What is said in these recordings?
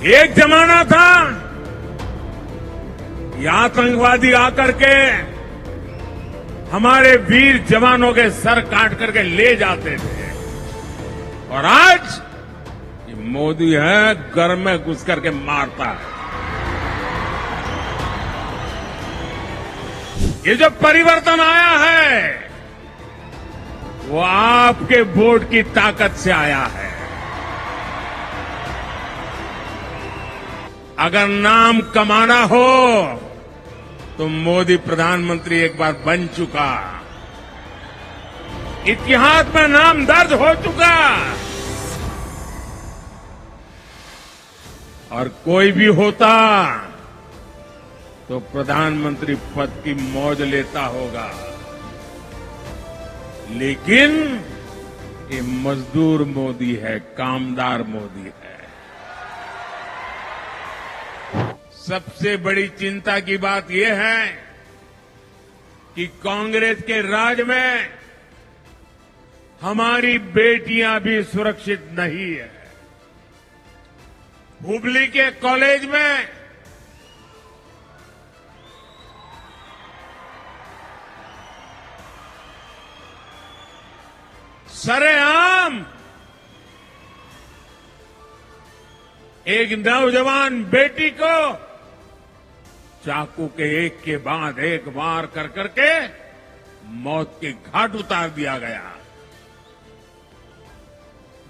एक जमाना था ये आतंकवादी आकर के हमारे वीर जवानों के सर काट करके ले जाते थे और आज ये मोदी है घर में घुस करके मारता है। ये जो परिवर्तन आया है वो आपके वोट की ताकत से आया है। अगर नाम कमाना हो तो मोदी प्रधानमंत्री एक बार बन चुका, इतिहास में नाम दर्ज हो चुका और कोई भी होता तो प्रधानमंत्री पद की मौज लेता होगा, लेकिन ये मजदूर मोदी है, कामदार मोदी है। सबसे बड़ी चिंता की बात यह है कि कांग्रेस के राज में हमारी बेटियां भी सुरक्षित नहीं है। हुबली के कॉलेज में सरेआम एक नौजवान बेटी को चाकू के एक के बाद एक वार कर करके मौत के घाट उतार दिया गया।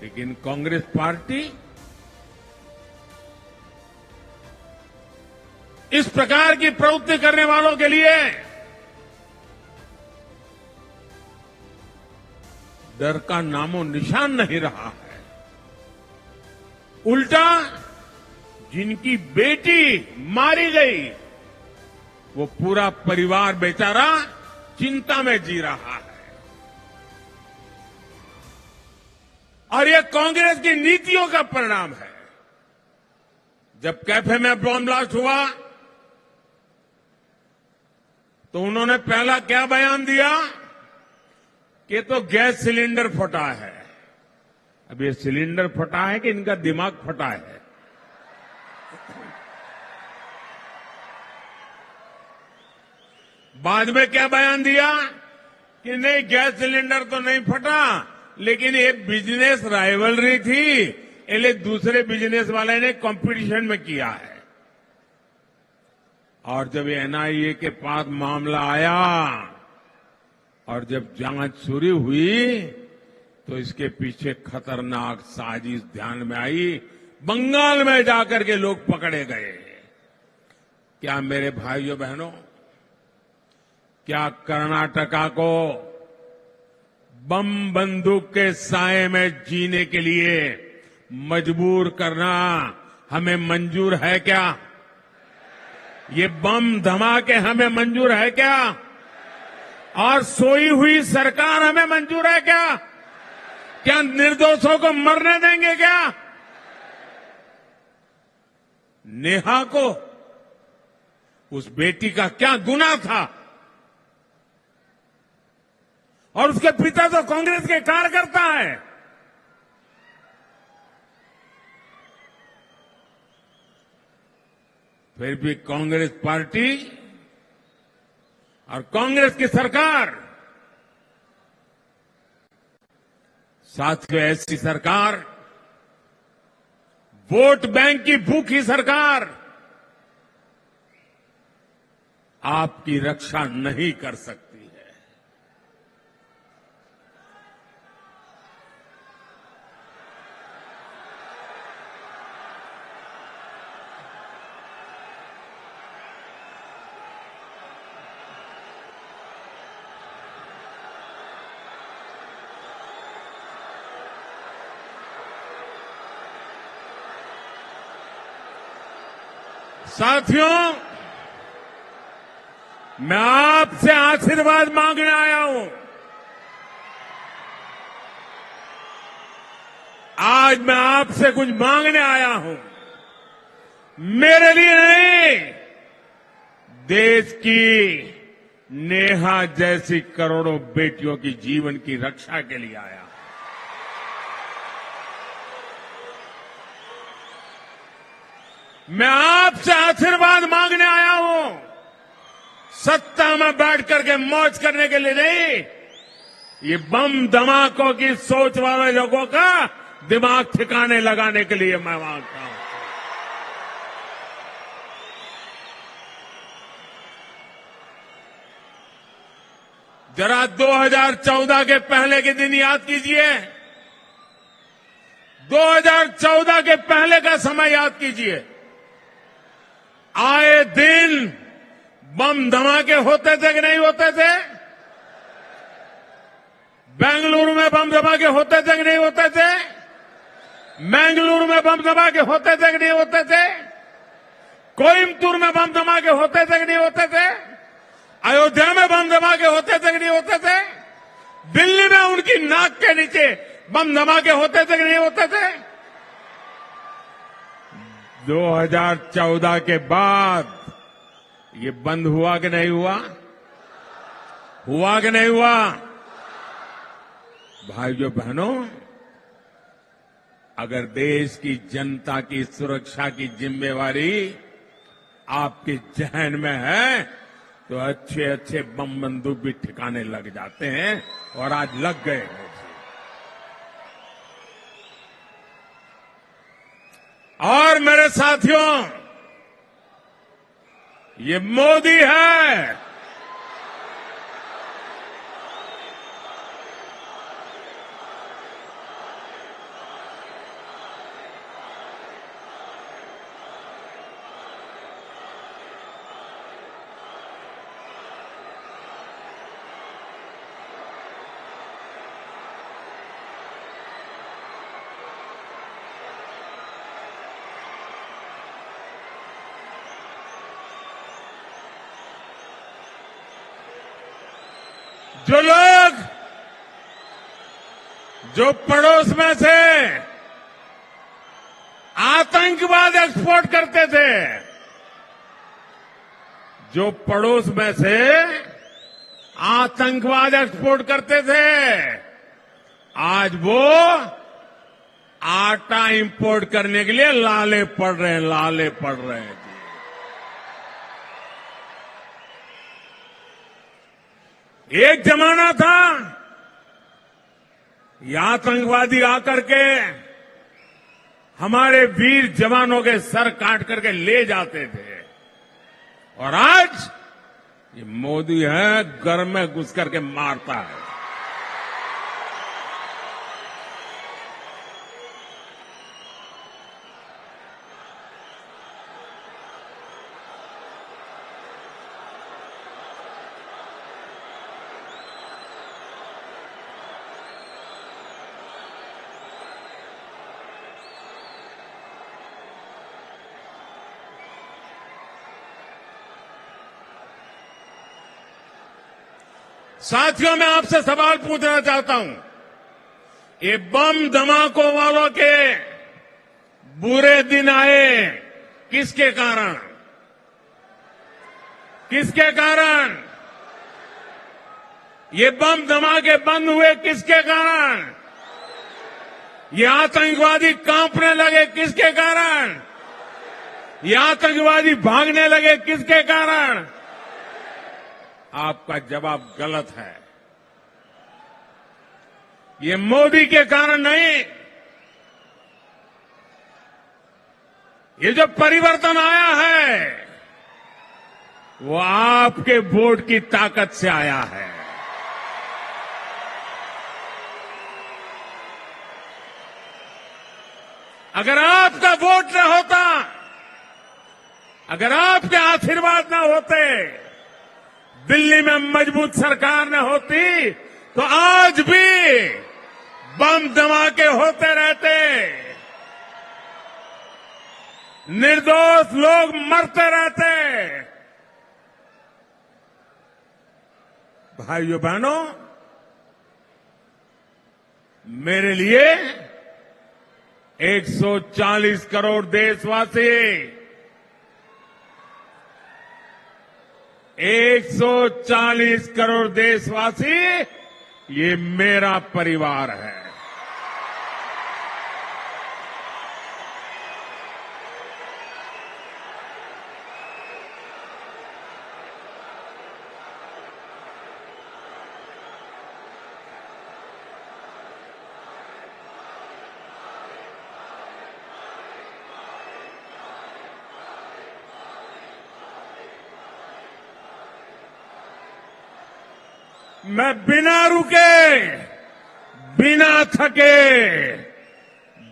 लेकिन कांग्रेस पार्टी इस प्रकार की प्रवृत्ति करने वालों के लिए डर का नामो निशान नहीं रहा है। उल्टा जिनकी बेटी मारी गई वो पूरा परिवार बेचारा चिंता में जी रहा है। और ये कांग्रेस की नीतियों का परिणाम है। जब कैफे में बॉम्ब ब्लास्ट हुआ तो उन्होंने पहला क्या बयान दिया कि तो गैस सिलेंडर फटा है। अब ये सिलेंडर फटा है कि इनका दिमाग फटा है? बाद में क्या बयान दिया कि नहीं, गैस सिलेंडर तो नहीं फटा, लेकिन ये बिजनेस राइवलरी थी, इसलिए दूसरे बिजनेस वाले ने कंपटीशन में किया है। और जब एनआईए के पास मामला आया और जब जांच शुरू हुई तो इसके पीछे खतरनाक साजिश ध्यान में आई। बंगाल में जाकर के लोग पकड़े गए। क्या मेरे भाइयों बहनों, क्या कर्नाटका को बम बंदूक के साए में जीने के लिए मजबूर करना हमें मंजूर है क्या? ये बम धमाके हमें मंजूर है क्या? और सोई हुई सरकार हमें मंजूर है क्या? क्या निर्दोषों को मरने देंगे क्या? नेहा को, उस बेटी का क्या गुनाह था? और उसके पिता तो कांग्रेस के कार्यकर्ता है। फिर भी कांग्रेस पार्टी और कांग्रेस की सरकार, साथियों, ऐसी सरकार, वोट बैंक की भूखी सरकार आपकी रक्षा नहीं कर सकती है। साथियों, मैं आपसे आशीर्वाद मांगने आया हूं। आज मैं आपसे कुछ मांगने आया हूं। मेरे लिए नहीं, देश की नेहा जैसी करोड़ों बेटियों की जीवन की रक्षा के लिए आया। मैं आपसे आशीर्वाद मांगने आया हूं, सत्ता में बैठ करके मौज करने के लिए नहीं। ये बम धमाकों की सोच वाले लोगों का दिमाग ठिकाने लगाने के लिए मैं मांगता हूं। जरा 2014 के पहले के दिन याद कीजिए, 2014 के पहले का समय याद कीजिए। आए दिन बम धमाके होते थे कि नहीं होते थे? बेंगलुरु में बम धमाके होते थे कि नहीं होते थे? मैंगलुरु में बम धमाके होते थे कि नहीं होते थे? कोयम्बतूर में बम धमाके होते थे कि नहीं होते थे? अयोध्या में बम धमाके होते थे कि नहीं होते थे? दिल्ली में उनकी नाक के नीचे बम धमाके होते थे कि नहीं होते थे? 2014 के बाद ये बंद हुआ कि नहीं हुआ? हुआ कि नहीं हुआ? भाइयों बहनों, अगर देश की जनता की सुरक्षा की जिम्मेवारी आपके जहन में है तो अच्छे अच्छे बम बंदूक भी ठिकाने लग जाते हैं, और आज लग गए हैं। और मेरे साथियों, ये मोदी है, जो लोग जो पड़ोस में से आतंकवाद एक्सपोर्ट करते थे, जो पड़ोस में से आतंकवाद एक्सपोर्ट करते थे, आज वो आटा इंपोर्ट करने के लिए लाले पड़ रहे हैं, लाले पड़ रहे हैं। एक जमाना था ये आतंकवादी आकर के हमारे वीर जवानों के सर काट करके ले जाते थे, और आज ये मोदी है, घर में घुस करके मारता है। साथियों, मैं आपसे सवाल पूछना चाहता हूं, ये बम धमाकों वालों के बुरे दिन आए किसके कारण? किसके कारण? ये बम धमाके बंद हुए किसके कारण? ये आतंकवादी कांपने लगे किसके कारण? ये आतंकवादी भागने लगे किसके कारण? आपका जवाब गलत है। ये मोदी के कारण नहीं, ये जो परिवर्तन आया है वो आपके वोट की ताकत से आया है। अगर आपका वोट न होता, अगर आपके आशीर्वाद न होते, दिल्ली में मजबूत सरकार न होती, तो आज भी बम धमाके होते रहते, निर्दोष लोग मरते रहते। भाइयों बहनों, मेरे लिए 140 करोड़ देशवासी, 140 करोड़ देशवासी, ये मेरा परिवार है। मैं बिना रुके, बिना थके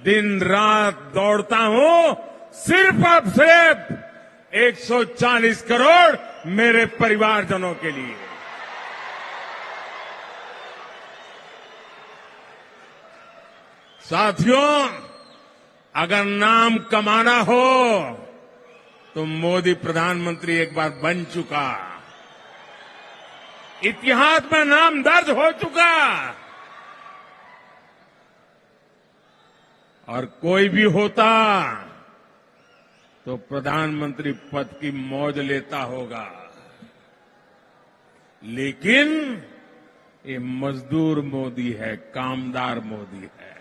दिन रात दौड़ता हूं सिर्फ और सिर्फ 140 करोड़ मेरे परिवारजनों के लिए। साथियों, अगर नाम कमाना हो तो मोदी प्रधानमंत्री एक बार बन चुका, इतिहास में नाम दर्ज हो चुका, और कोई भी होता तो प्रधानमंत्री पद की मौज लेता होगा, लेकिन ये मजदूर मोदी है, कामदार मोदी है।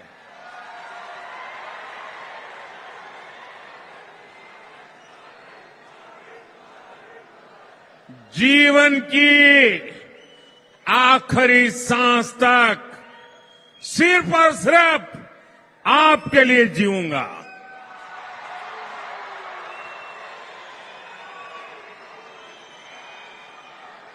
जीवन की आखिरी सांस तक सिर्फ और सिर्फ आपके लिए जीऊंगा।